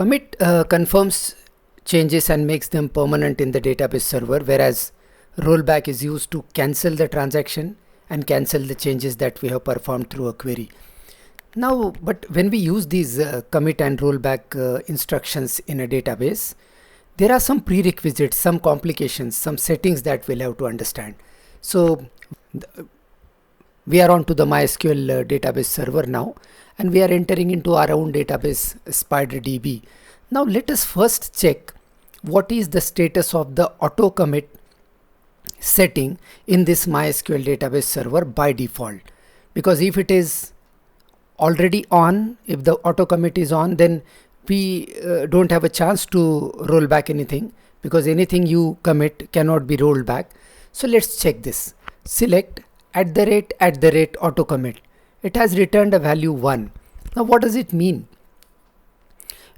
Commit confirms changes and makes them permanent in the database server, whereas rollback is used to cancel the transaction and cancel the changes that we have performed through a query. Now, but when we use these commit and rollback instructions in a database, there are some prerequisites, some complications, some settings that we'll have to understand. So we are on to the MySQL database server now, and we are entering into our own database SpiderDB. Now let us first check what is the status of the auto commit setting in this MySQL database server by default, because if it is already on, if the auto commit is on, then we don't have a chance to roll back anything, because anything you commit cannot be rolled back. So let's check this. Select @ auto commit. It has returned a value 1. Now what does it mean?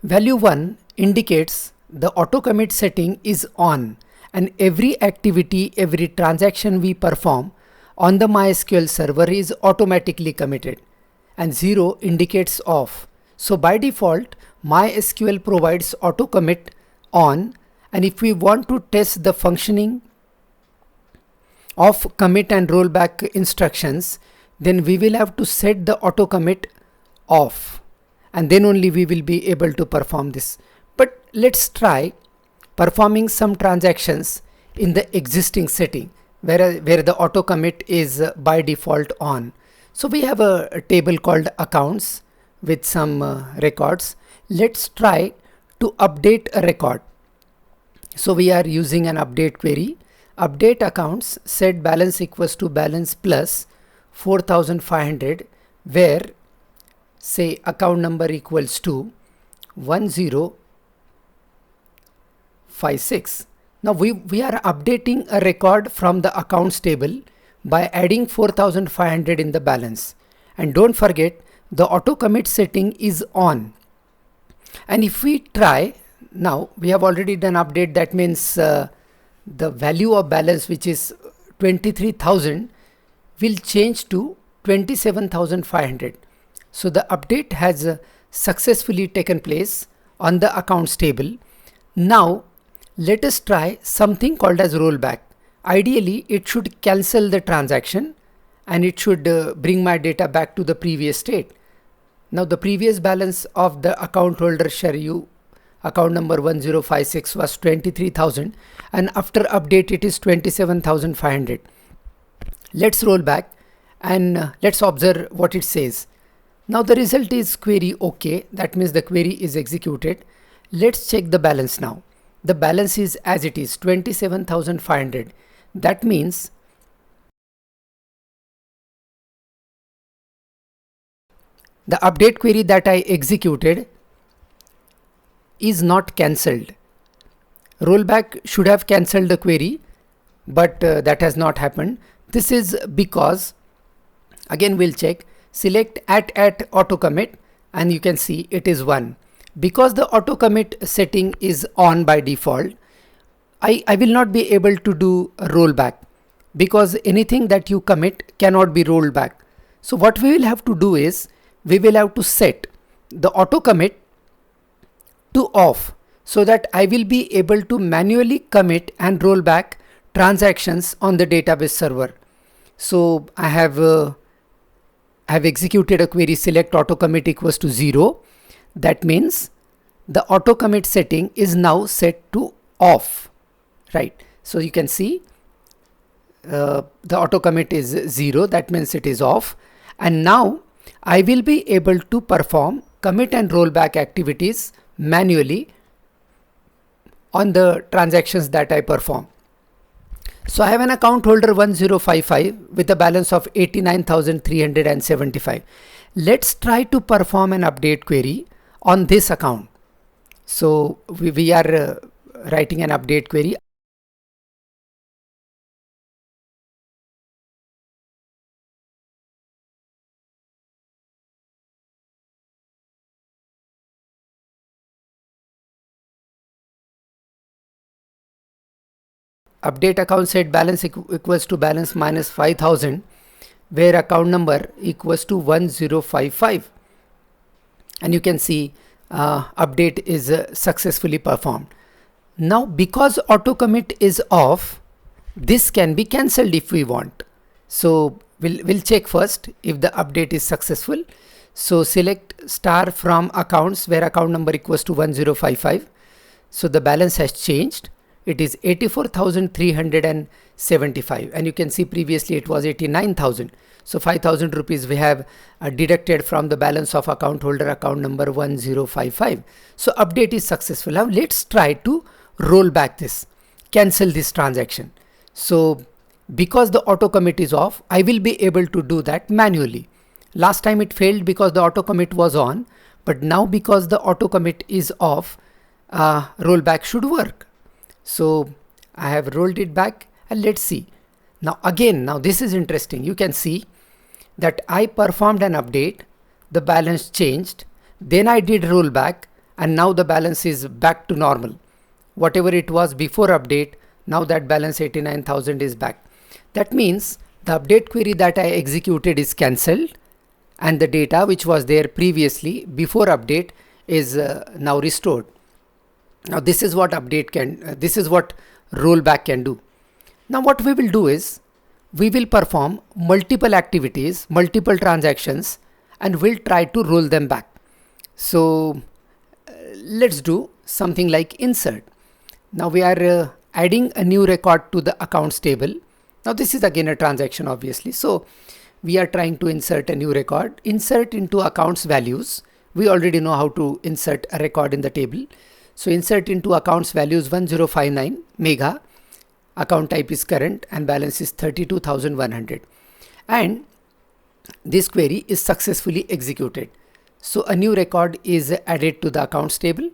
Value 1 indicates the auto commit setting is on, and every activity, every transaction we perform on the MySQL server is automatically committed, and 0 indicates off. So by default, MySQL provides auto commit on, and if we want to test the functioning of commit and rollback instructions, then we will have to set the auto commit off, and then only we will be able to perform this. But let's try performing some transactions in the existing setting where the auto commit is by default on. So we have a table called accounts with some records. Let's try to update a record. So we are using an update query. Update accounts, set balance equals to balance plus 4500, where say account number equals to 1056. Now we are updating a record from the accounts table by adding 4500 in the balance. And don't forget, the auto commit setting is on. And if we try, now we have already done update, that means the value of balance, which is 23,000, will change to 27,500. So the update has successfully taken place on the accounts table. Now let us try something called as rollback. Ideally, it should cancel the transaction and it should bring my data back to the previous state. Now the previous balance of the account holder Sharyu, account number 1056, was 23,000, and after update it is 27,500. Let's roll back and let's observe what it says. Now the result is query OK. That means the query is executed. Let's check the balance now. The balance is as it is, 27,500. That means the update query that I executed is not cancelled. Rollback should have cancelled the query, but that has not happened. This is because, again we'll check, select @ auto commit, and you can see it is 1. Because the auto commit setting is on by default, I will not be able to do a rollback, because anything that you commit cannot be rolled back. So what we will have to do is, we will have to set the auto commit to off, so that I will be able to manually commit and roll back transactions on the database server. So I have executed a query, select auto commit equals to 0. That means the auto commit setting is now set to off, right? So you can see the auto commit is 0. That means it is off, and now I will be able to perform commit and rollback activities manually on the transactions that I perform. So I have an account holder 1055 with a balance of 89,375. Let's try to perform an update query on this account. So we are writing an update query. Update account, set balance equals to balance minus 5,000, where account number equals to 1055. And you can see update is successfully performed. Now because auto commit is off, this can be cancelled if we want. So we'll check first if the update is successful. So select star from accounts where account number equals to 1055. So the balance has changed. It is 84,375, and you can see previously it was 89,000. So 5,000 rupees we have deducted from the balance of account holder account number 1055. So update is successful. Now let's try to roll back this, cancel this transaction. So because the auto commit is off, I will be able to do that manually. Last time it failed because the auto commit was on, but now because the auto commit is off, rollback should work. So I have rolled it back, and let's see. Now again, now this is interesting. You can see that I performed an update, the balance changed, then I did rollback, and now the balance is back to normal. Whatever it was before update, now that balance 89,000 is back. That means the update query that I executed is cancelled, and the data which was there previously before update is now restored. Now this is what update can, this is what rollback can do. Now what we will do is, we will perform multiple activities, multiple transactions, and we'll try to roll them back. So let's do something like insert. Now we are adding a new record to the accounts table. Now this is again a transaction obviously. So we are trying to insert a new record, insert into accounts values. We already know how to insert a record in the table. So insert into accounts values 1059 mega, account type is current, and balance is 32,100. And this query is successfully executed. So a new record is added to the accounts table.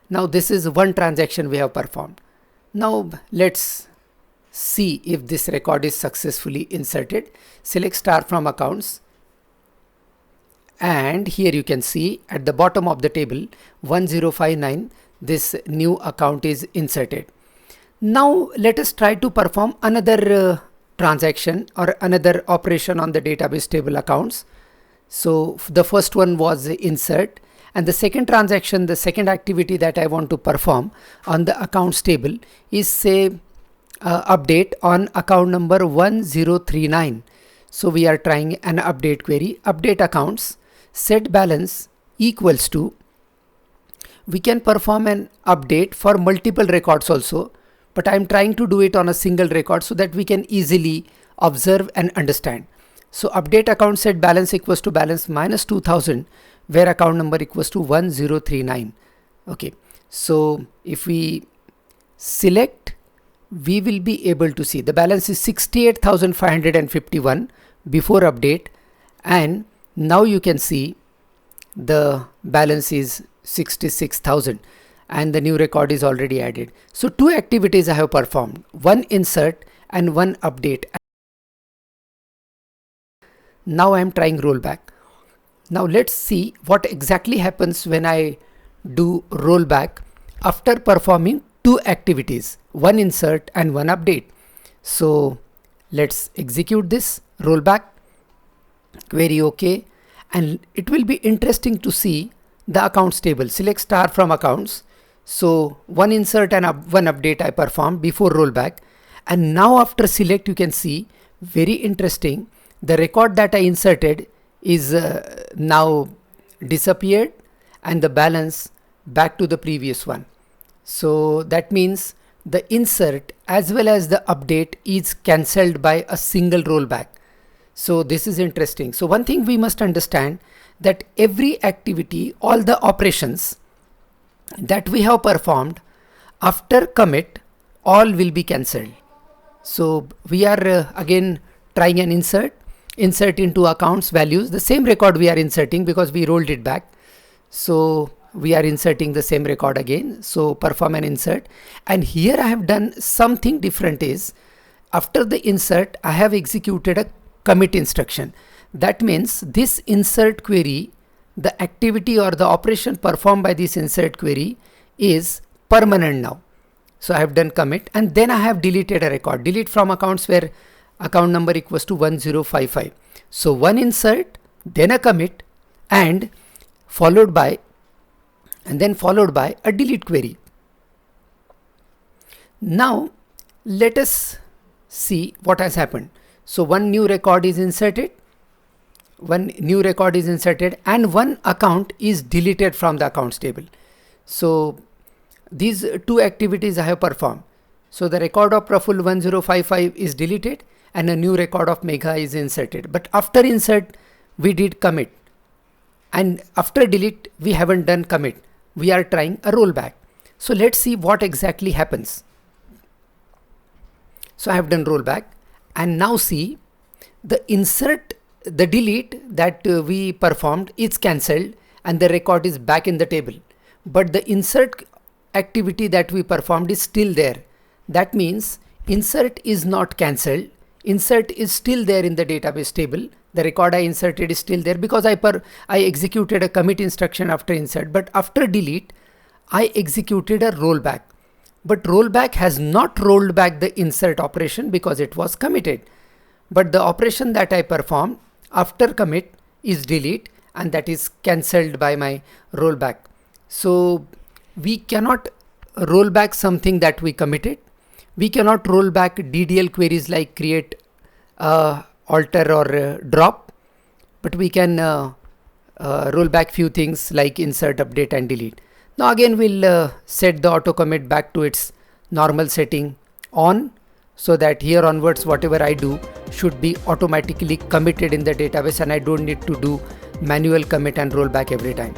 Now this is one transaction we have performed. Now let's see if this record is successfully inserted. Select star from accounts, and here you can see at the bottom of the table 1059, this new account is inserted. Now let us try to perform another transaction or another operation on the database table accounts. So the first one was insert, and the second transaction, the second activity that I want to perform on the accounts table is say update on account number 1039. So we are trying an update query, update accounts, set balance equals to, we can perform an update for multiple records also, but I am trying to do it on a single record so that we can easily observe and understand. So update account set balance equals to balance minus 2000, where account number equals to 1039. Okay, so if we select, we will be able to see the balance is 68,551 before update, and now you can see the balance is 66,000, and the new record is already added. So two activities I have performed, one insert and one update. Now I am trying rollback. Now let's see what exactly happens when I do rollback after performing two activities, one insert and one update. So let's execute this rollback query. OK, and it will be interesting to see the accounts table. Select star from accounts. So one insert and one update I performed before rollback, and now after select you can see, very interesting, the record that I inserted is now disappeared, and the balance back to the previous one. So that means the insert as well as the update is cancelled by a single rollback. So this is interesting. So one thing we must understand, that every activity, all the operations that we have performed after commit, all will be cancelled. So we are again trying an insert into accounts values, the same record we are inserting because we rolled it back. So we are inserting the same record again. So perform an insert, and here I have done something different is, after the insert I have executed a commit instruction. That means this insert query, the activity or the operation performed by this insert query is permanent now. So I have done commit, and then I have deleted a record, delete from accounts where account number equals to 1055. So one insert, then a commit, and followed by and then followed by a delete query. Now let us see what has happened. So one new record is inserted, and one account is deleted from the accounts table. So these two activities I have performed. So the record of Praful 1055 is deleted and a new record of Megha is inserted. But after insert, we did commit, and after delete, we haven't done commit. We are trying a rollback. So let's see what exactly happens. So I have done rollback, and now see the delete that we performed is cancelled and the record is back in the table. But the insert activity that we performed is still there. That means insert is not cancelled. Insert is still there in the database table. The record I inserted is still there because I executed a commit instruction after insert. But after delete, I executed a rollback. But rollback has not rolled back the insert operation because it was committed. But the operation that I performed after commit is delete, and that is cancelled by my rollback. So we cannot roll back something that we committed. We cannot roll back DDL queries like create, alter or drop, but we can roll back few things like insert, update and delete. Now again we'll set the auto commit back to its normal setting on, so that here onwards whatever I do should be automatically committed in the database and I don't need to do manual commit and roll back every time.